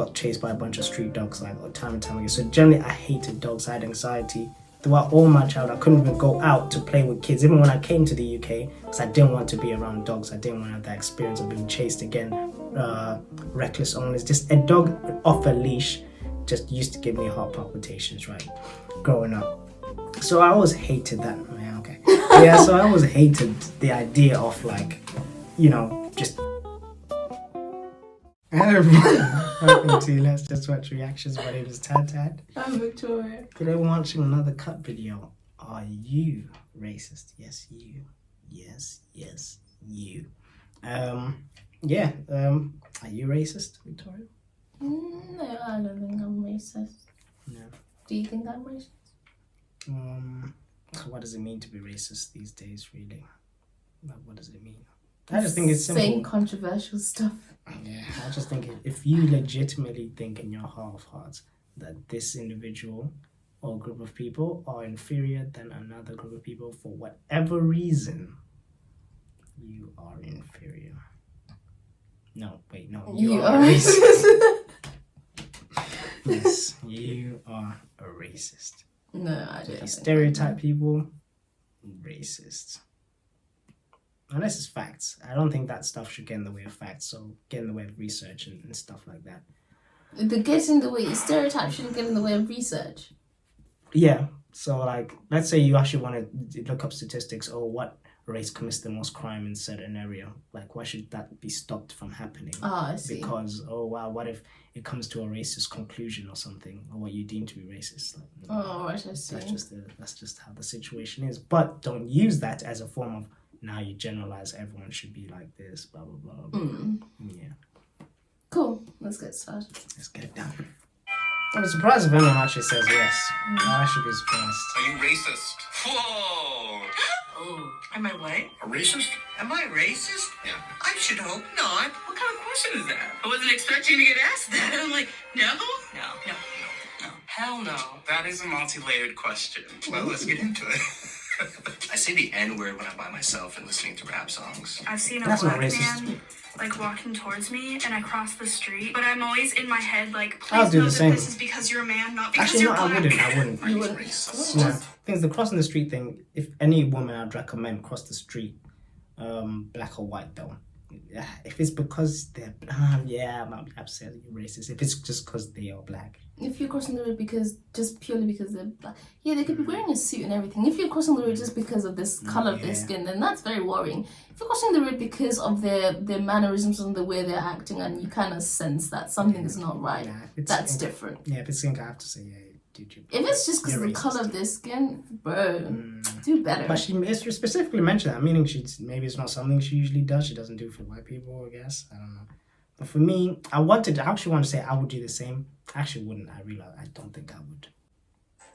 got chased by a bunch of street dogs like time and time again. So generally, I hated dogs. I had anxiety throughout all my childhood. I couldn't even go out to play with kids, even when I came to the UK, because I didn't want to be around dogs. I didn't want to have that experience of being chased again, reckless owners. Just a dog off a leash just used to give me heart palpitations, right, growing up. So I always hated that. Yeah, okay. Yeah, so I always hated the idea of like, just. Hello everyone, welcome to Let's Just Watch Reactions. My name is Tad. I'm Victoria. Today we're watching another cut video. Are you racist? Yes, you. Yes, you. Are you racist, Victoria? No, I don't think I'm racist. No. Do you think I'm racist? What does it mean to be racist these days, really? Like, what does it mean? I just think it's simple. Saying controversial stuff. Yeah, I just think if you legitimately think in your heart of hearts that this individual or group of people are inferior than another group of people for whatever reason, you are inferior. No, you are racist. Yes, you are a racist. No, I don't. If you stereotype people, racist. Unless it's facts. I don't think that stuff should get in the way of facts, so get in the way of research and stuff like that. The get in the way, stereotypes shouldn't get in the way of research. Yeah, so like, let's say you actually want to look up statistics or what race commits the most crime in certain area. Like, why should that be stopped from happening? Oh, I see. Because, what if it comes to a racist conclusion or something, or what you deem to be racist? Like, right, I see. That's just how the situation is. But don't use that as a form of, now you generalize everyone should be like this, blah, blah, blah, blah. Yeah. Cool. Let's get started. Let's get it done. I'm surprised if anyone actually says yes. I should be surprised. Are you racist? Whoa! Oh, am I what? A racist? Am I racist? Yeah. I should hope not. What kind of question is that? I wasn't expecting to get asked that. I'm like, no? No. Hell no. That is a multi-layered question. Well, let's get into it. I say the N-word when I'm by myself and listening to rap songs. I've seen a That's not black racist. man like walking towards me and I cross the street, but I'm always in my head like, I'll please do know the that same. this is because you're a man, not because Actually, no, you're black. I wouldn't. Are you wouldn't. racist? No, things the crossing the street thing. If any woman I'd recommend cross the street, black or white though. If it's because they're I might be upset that you're racist. If it's just because they are black. If you're crossing the road purely because they're black, yeah, they could be wearing a suit and everything. If you're crossing the road just because of this color of their skin, then that's very worrying. If you're crossing the road because of their mannerisms and the way they're acting, and you kind of sense that something is not right, that's different. Yeah, if it's ink, I have to say, dude, If it's just because of the color of their skin, bro, do better. But she specifically mentioned that, meaning maybe it's not something she usually does. She doesn't do it for white people, I guess. I don't know. But for me, I actually want to say I would do the same. I actually wouldn't. I realize I don't think I would.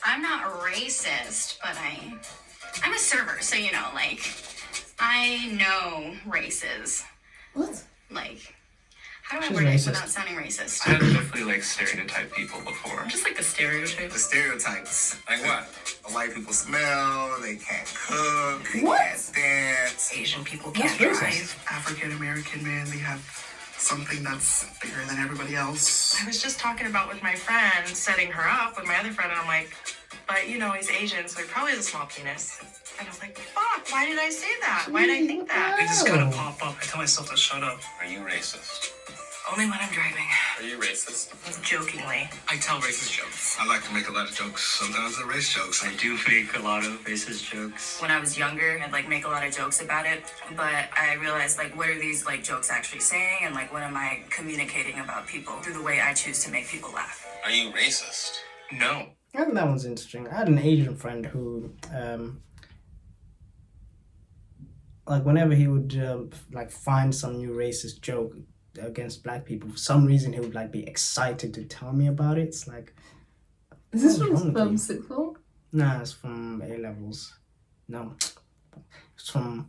I'm not racist, but I'm a server, so I know races. What? How do I She's word it racist. without sounding racist? I have definitely stereotyped people before. Just like the stereotype. The stereotypes. Like what? White people smell, they can't cook, they What? can't dance. Asian people That's can't racist. drive. African American man, they have something that's bigger than everybody else. I was just talking about with my friend, setting her up with my other friend, and I'm like, but he's Asian, so he probably has a small penis. And I was like, fuck, why did I say that? Why did I think that? It just gotta pop up. I tell myself to shut up. Are you racist? Only when I'm driving. Are you racist? Jokingly. I tell racist jokes. I like to make a lot of jokes. Sometimes they're race jokes. I do make a lot of racist jokes. When I was younger, I'd make a lot of jokes about it, but I realized what are these jokes actually saying, and what am I communicating about people through the way I choose to make people laugh. Are you racist? No. I think that one's interesting. I had an Asian friend who, whenever he would find some new racist joke against black people, for some reason he would be excited to tell me about it. It's like, Is this what's wrong with from you? sixth form? Nah, it's from A levels. No, it's from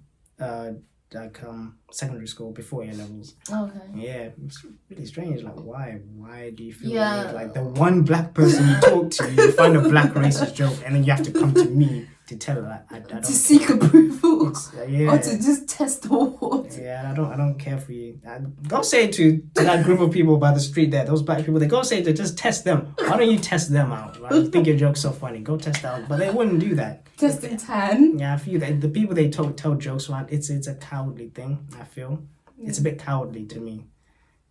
secondary school before A levels. Okay. Yeah, it's really strange. Why? Why do you feel Yeah. weird? The one black person you talk to, you find a black racist joke, and then you have to come to me to tell her I don't to seek approval yeah. or to just test the water. Yeah, I don't care for you. Go say it to that group of people by the street there, those black people. They go say it to just test them. Why don't you test them out? Right? You think your joke's so funny? Go test out. But they wouldn't do that. Testing tan. Yeah, I feel that the people they tell jokes around, it's a cowardly thing. I feel it's a bit cowardly to me.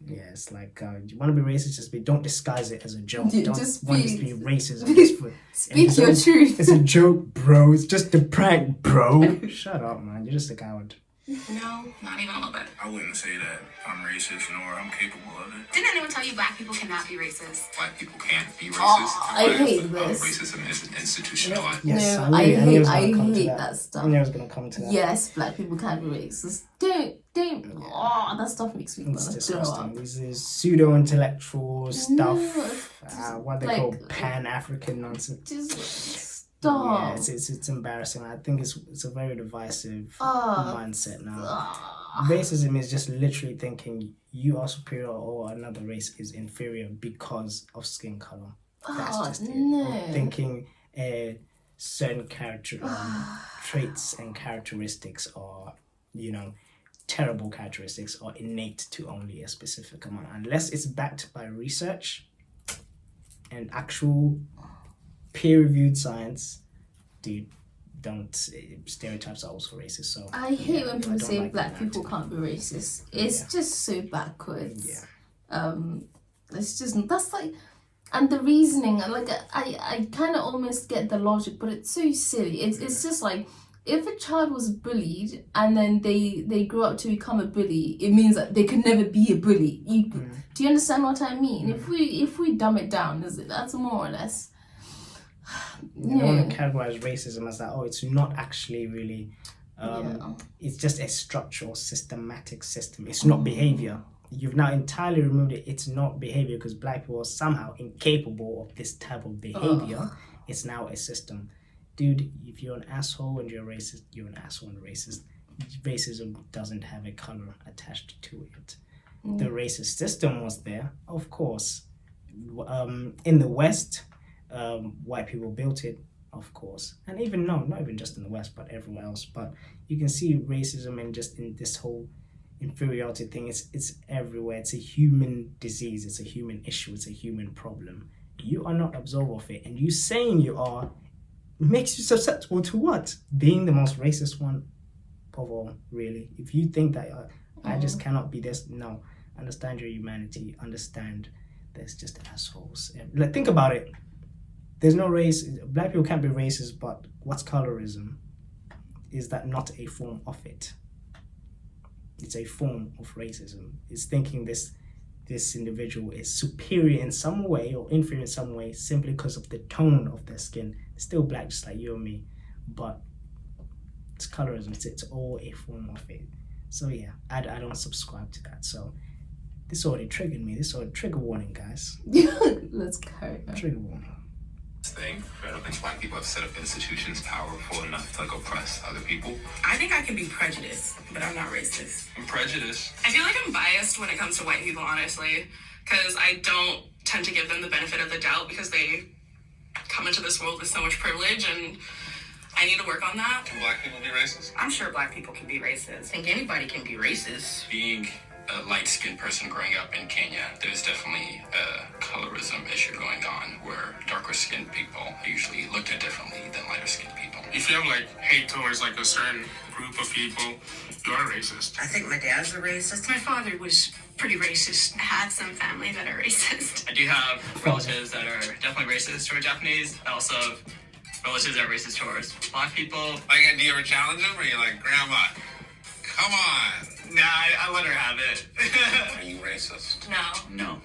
Yeah, it's like you want to be racist, don't disguise it as a joke. Yeah, Don't just want be- it to be racism. Just for, Speak your truth. It's a joke, bro. It's just a prank, bro. Shut up, man. You're just a coward. No, not even a little bit. I wouldn't say that I'm racist nor I'm capable of it. Didn't anyone tell you black people cannot be racist? Black people can't be racist. I hate this. Racism is institutionalized. Yes, No, I knew it was hate gonna come to that stuff. I knew I was gonna come to that. Yes, black people can't be racist. Don't. Oh, that stuff makes me It's want to throw disgusting. up. This is pseudo-intellectual stuff. No, What they like- call Pan-African nonsense. Just Yeah, stop. it's embarrassing. I think it's a very divisive Ah. mindset now. Ah. Racism is just literally thinking you are superior or another race is inferior because of skin color. That's Oh, just it. no. Or thinking certain character traits and characteristics are, terrible characteristics are innate to only a specific amount. Unless it's backed by research and actual peer-reviewed science, dude, don't. Stereotypes are also racist. So I hate when people don't say like black that people narrative. can't be racist. It's Yeah. just so backwards. Yeah. It's just that's like, and the reasoning, like I kind of almost get the logic, but it's so silly. It's just like, if a child was bullied and then they grew up to become a bully, it means that they could never be a bully. Do you understand what I mean? If we dumb it down, that's more or less. You don't want to categorize racism as that. Oh, it's not actually really. Yeah. It's just a structural, systematic system. It's not behavior. You've now entirely removed it. It's not behavior because black people are somehow incapable of this type of behavior. It's now a system. Dude, if you're an asshole and you're racist, you're an asshole and racist. Racism doesn't have a color attached to it. The racist system was there, of course. In the West, white people built it, of course. And even not even just in the West, but everywhere else. But you can see racism and just in this whole inferiority thing, it's everywhere. It's a human disease, it's a human issue, it's a human problem. You are not absolved of it, and you saying you are makes you susceptible to what? Being the most racist one of all, really. If you think that I just cannot be this, no. Understand your humanity, understand there's just assholes. And think about it. There's no race, black people can't be racist, but what's colorism? Is that not a form of it? It's a form of racism. It's thinking this individual is superior in some way or inferior in some way simply because of the tone of their skin. It's still black just like you and me, but it's colorism. It's all a form of it. So yeah, I don't subscribe to that. So this already triggered me. This already trigger warning, guys. Let's carry on. Trigger warning. Thing. I don't think black people have set up institutions powerful enough to oppress other people. I think I can be prejudiced, but I'm not racist. And prejudice. I feel like I'm biased when it comes to white people, honestly, because I don't tend to give them the benefit of the doubt because they come into this world with so much privilege, and I need to work on that. Can black people be racist? I'm sure black people can be racist. I think anybody can be racist. Being a light-skinned person growing up in Kenya, there's definitely a colorism issue going on where darker-skinned people are usually looked at differently than lighter-skinned people. If you have hate towards a certain group of people, you are racist. I think my dad's a racist. My father was pretty racist. I have some family that are racist. I do have relatives that are definitely racist toward Japanese. I also have relatives that are racist towards black people. Do you ever challenge them, or are you like, Grandma, come on? Nah, I let her have it. Are you racist? No. No.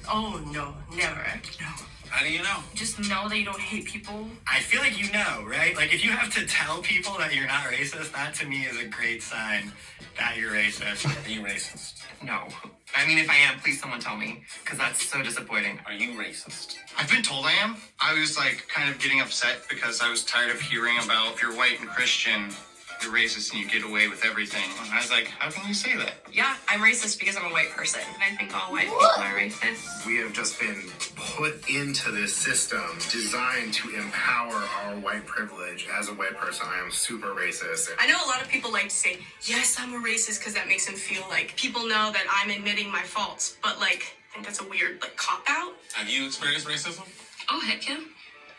Oh, no. Never. No. How do you know? Just know that you don't hate people. I feel like you know, right? If you have to tell people that you're not racist, that to me is a great sign that you're racist. Are you racist? No. I mean, if I am, please someone tell me, because that's so disappointing. Are you racist? I've been told I am. I was kind of getting upset because I was tired of hearing about if you're white and Christian, you're racist and you get away with everything. And I was like, how can you say that? Yeah, I'm racist because I'm a white person. I think all white people are racist. We have just been put into this system designed to empower our white privilege. As a white person, I am super racist. I know a lot of people like to say, yes, I'm a racist, because that makes them feel like people know that I'm admitting my faults. But, like, I think that's a weird, like, cop-out. Have you experienced racism? Oh, heck yeah.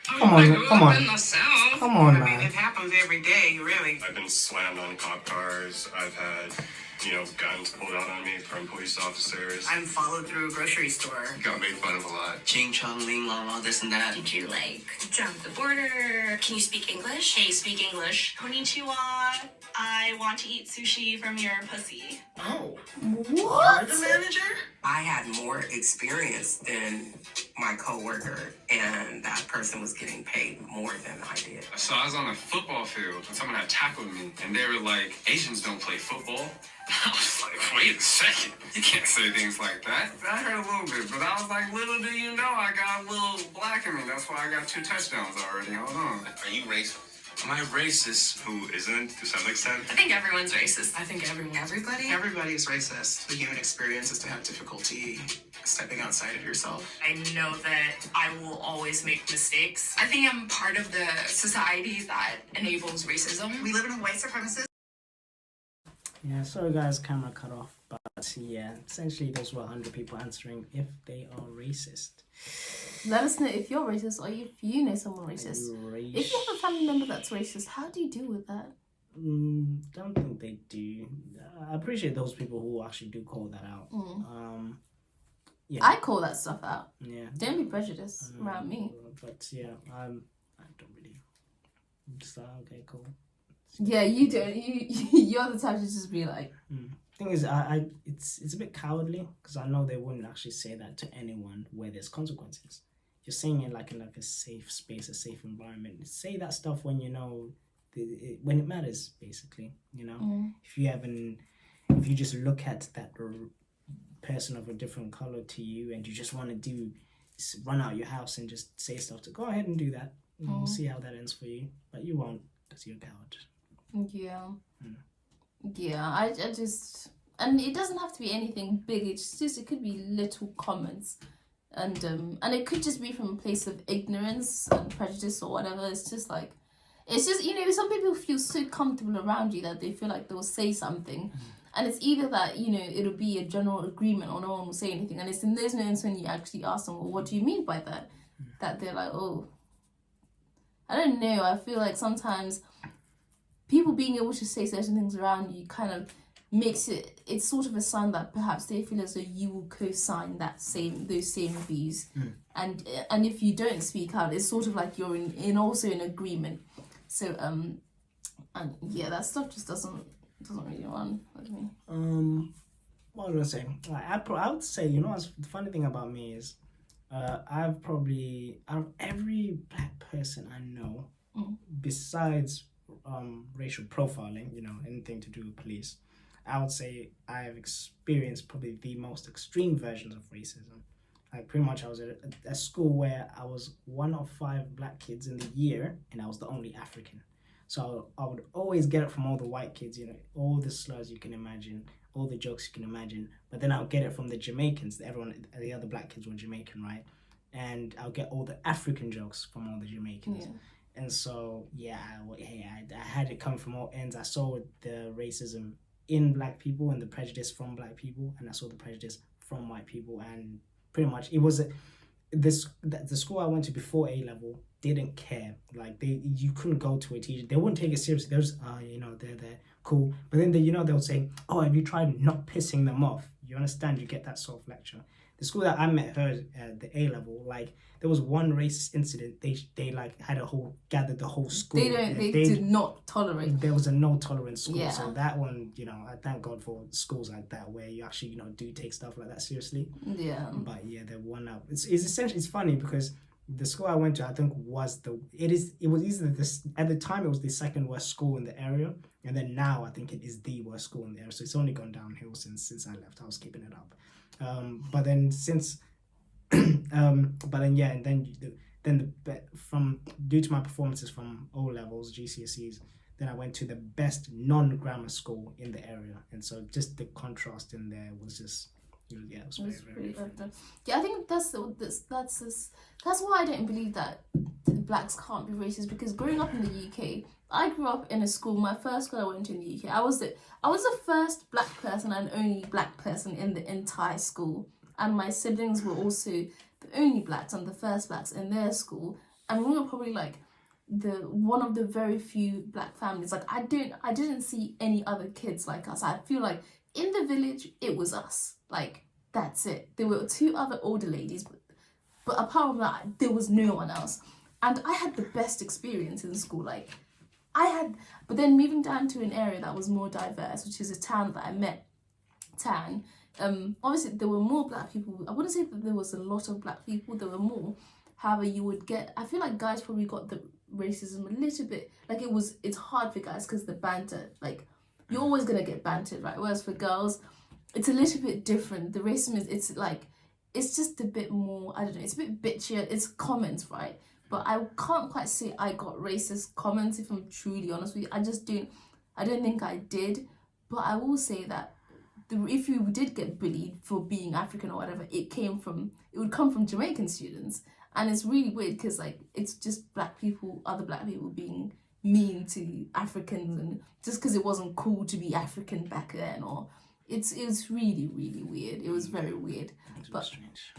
Come on, come on. In the South. Come on, I mean, man. it happens every day, really. I've been slammed on cop cars. I've had, guns pulled out on me from police officers. I'm followed through a grocery store. Got made fun of a lot. Ching chong ling la la, this and that. Did you, like, jump the border? Can you speak English? Hey, speak English. Konnichiwa. I want to eat sushi from your pussy. Oh, What? the manager? I had more experience than my coworker, and that person was getting paid more than I did. So I was on a football field and someone had tackled me and they were like, Asians don't play football. I was like, wait a second. You can't say things like that. I heard a little bit, but I was like, little do you know, I got a little black in me. That's why I got 2 touchdowns already. Hold on. Are you racist? Am I racist? Who isn't, to some extent? I think everyone's racist. I think everybody? Everybody's racist. The human experience is to have difficulty stepping outside of yourself. I know that I will always make mistakes. I think I'm part of the society that enables racism. We live in a white supremacist. Yeah, sorry guys, camera cut off. But yeah, essentially those were 100 people answering if they are racist. Let us know if you're racist or if you know someone racist. If you have a family member that's racist, how do you deal with that? Don't think they do. I appreciate those people who actually do call that out. Yeah. I call that stuff out. Yeah. Don't be prejudiced around me. But yeah, I don't really. I'm just like, okay, cool. Yeah, you don't. You're the type to just be like. Thing is, it's a bit cowardly because I know they wouldn't actually say that to anyone where there's consequences. You're saying it like in like a safe space, a safe environment. Say that stuff when you know, when it matters, basically. You know, if you just look at that person of a different color to you and you just want to run out your house and just say stuff, to go ahead and do that. We'll see how that ends for you, but you won't because you're a coward. Yeah. Yeah, I just, and it doesn't have to be anything big. It's just, it could be little comments, and it could just be from a place of ignorance and prejudice or whatever. It's just some people feel so comfortable around you that they feel like they'll say something, and it's either that it'll be a general agreement or no one will say anything, and it's in those moments when you actually ask them, well, what do you mean by that? That they're like, oh, I don't know. I feel like sometimes people being able to say certain things around you kind of makes it's sort of a sign that perhaps they feel as though you will co-sign those same views. And if you don't speak out, it's sort of like you're also in agreement. So and yeah, that stuff just doesn't really run with me. What was I saying? I would say, the funny thing about me is I've probably, out of every black person I know, besides racial profiling, anything to do with police, I would say I've experienced probably the most extreme versions of racism. Like pretty much I was at a school where I was one of 5 black kids in the year and I was the only African. So I would always get it from all the white kids, all the slurs you can imagine, all the jokes you can imagine, but then I'll get it from the Jamaicans. The other black kids were Jamaican, right? And I'll get all the African jokes from all the Jamaicans. Yeah. And so, I had it come from all ends. I saw the racism in black people and the prejudice from black people, and I saw the prejudice from white people. And pretty much, it was the school I went to before A-level didn't care. Like you couldn't go to a teacher; they wouldn't take it seriously. They was, they're cool. But then they would say, "Oh, have you tried not pissing them off?" You understand? You get that sort of lecture. The school that I met her at the A-level, like there was one racist incident. They like had gathered the whole school. They did not tolerate. There was a no tolerance school. Yeah. So that one, I thank God for schools like that where you actually do take stuff like that seriously. Yeah. But yeah, the one up. It's essentially, it's funny because the school I went to, I think it was easily at the time it was the second worst school in the area, and then now I think it is the worst school in the area. So it's only gone downhill since I left. I was keeping it up. But then from due to my performances from O levels, GCSEs, Then I went to the best non-grammar school in the area, and so just the contrast in there was just, yeah, it was very, very different. Yeah, I think that's why I don't believe that blacks can't be racist, because growing up in the UK, I grew up in a school. My first school I went to in the UK, I was the first black person and only black person in the entire school, and my siblings were also the only blacks and the first blacks in their school, and we were probably like one of the very few black families. Like I didn't see any other kids like us. I feel like in the village it was us. Like that's it. There were 2 other older ladies, but apart from that, there was no one else. And I had the best experience in school. Like but then moving down to an area that was more diverse, which is a town that I met, Tan. Obviously there were more black people. I wouldn't say that there was a lot of black people. There were more. However, you would get, I feel like guys probably got the racism a little bit, like it's hard for guys because the banter, like you're always gonna get bantered, right? Whereas for girls, it's a little bit different. The racism it's just a bit more, I don't know, it's a bit bitchier. It's comments, right? But I can't quite say I got racist comments, if I'm truly honest with you. I don't think I did. But I will say that if you did get bullied for being African or whatever, it would come from Jamaican students. And it's really weird because like it's just other black people being mean to Africans, and just because it wasn't cool to be African back then, or it's really, really weird. It was very weird. But strange.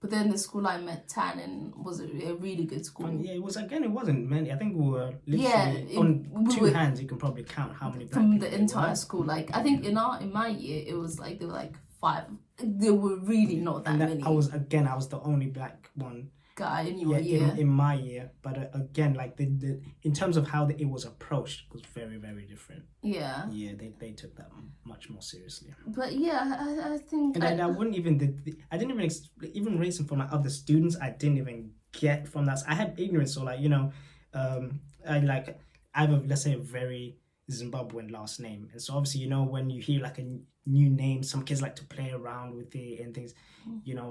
But then the school I met, Tan, in was a really good school. Yeah, it wasn't many. I think we were literally on 2 hands. You can probably count how many black from the entire school. Like I think in my year, it was like there were like 5. There were really not that many. I was the only black one guy in your year. In my year, but again, like the in terms of how it was approached was very, very different. Yeah. Yeah, they took that much more seriously. But yeah, I think. And I wouldn't even I didn't even racism from my other students. I didn't even get from that. I had ignorance, so like I have let's say a very Zimbabwean last name, and so obviously when you hear like a new name, some kids like to play around with it and things,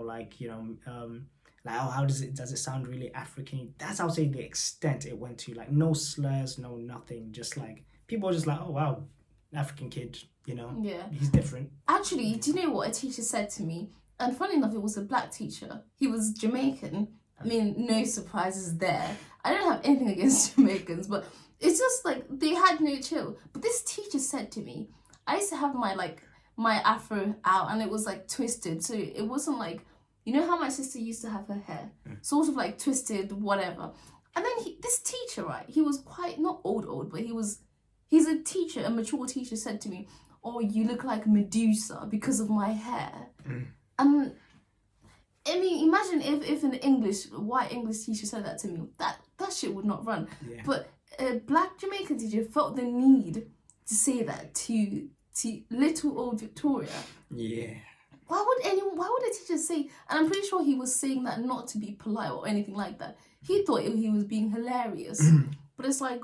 like how does it sound really African? That's I would say the extent it went to, like no slurs, no nothing, just like people were just like, oh wow, African kid, yeah, he's different. Actually, do you know what a teacher said to me? And funny enough, it was a black teacher. He was Jamaican. I mean, no surprises there. I don't have anything against Jamaicans, but it's just like they had no chill. But this teacher said to me, I used to have my afro out and it was like twisted, so it wasn't like, how my sister used to have her hair, sort of like twisted, whatever. And then this teacher, right, he was quite not old, but he's a teacher, a mature teacher, said to me, oh, you look like Medusa because of my hair. And I mean, imagine if an white English teacher said that to me, that shit would not run. Yeah. But a black Jamaican teacher felt the need to say that to little old Victoria. Yeah. Why would a teacher say? And I'm pretty sure he was saying that not to be polite or anything like that. He thought he was being hilarious. But it's like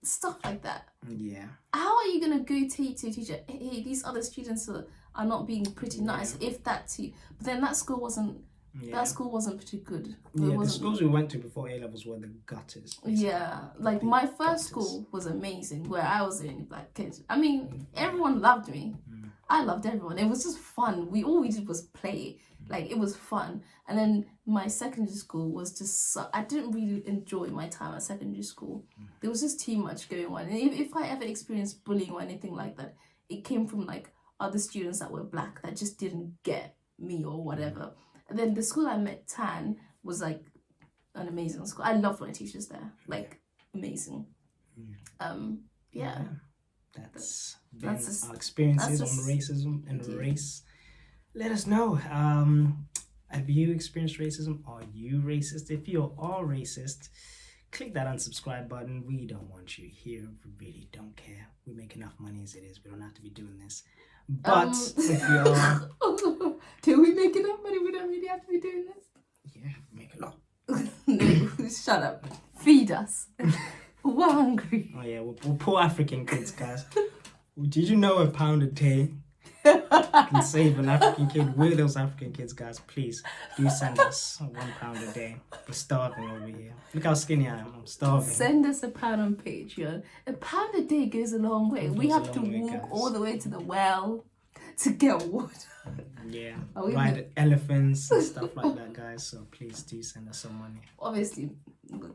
stuff like that. Yeah. How are you gonna go to a teacher? Hey, these other students are not being pretty nice. If that too, but then that school wasn't. Yeah. That school wasn't pretty good. The schools we went to before A-levels were the gutters. Basically. Yeah, like my first school was amazing, where I was the only black kid. I mean, everyone loved me. I loved everyone. It was just fun. All we did was play. Like, it was fun. And then my secondary school was just... I didn't really enjoy my time at secondary school. There was just too much going on. And if I ever experienced bullying or anything like that, it came from, like, other students that were black that just didn't get me or whatever. And then the school I met, Tan, was, like, an amazing school. I loved my teachers there. Like, amazing. Yeah. That's been our experiences on racism and race. Let us know. Have you experienced racism? Are you racist? If you are racist, click that unsubscribe button. We don't want you here. We really don't care. We make enough money as it is. We don't have to be doing this. But if you are... Can we make enough money? We don't really have to be doing this. Yeah, make a lot. No, shut up. Feed us. We're hungry. Oh yeah, we're poor African kids, guys. Did you know £1 a day can save an African kid. We're those African kids, guys. Please do send us £1 a day. We're starving over here. Look how skinny I am. I'm starving. Send us £1 on Patreon. £1 a day goes a long way. We have to walk guys. all the way to the well to get water. Yeah, we ride elephants and stuff like that, guys. So please do send us some money. Obviously,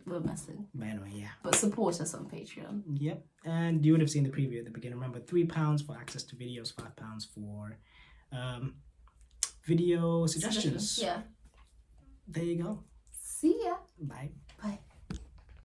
we're messing. But anyway, yeah. But support us on Patreon. Yep, and you would have seen the preview at the beginning. Remember, £3 for access to videos, £5 for video suggestions. Yeah. There you go. See ya. Bye.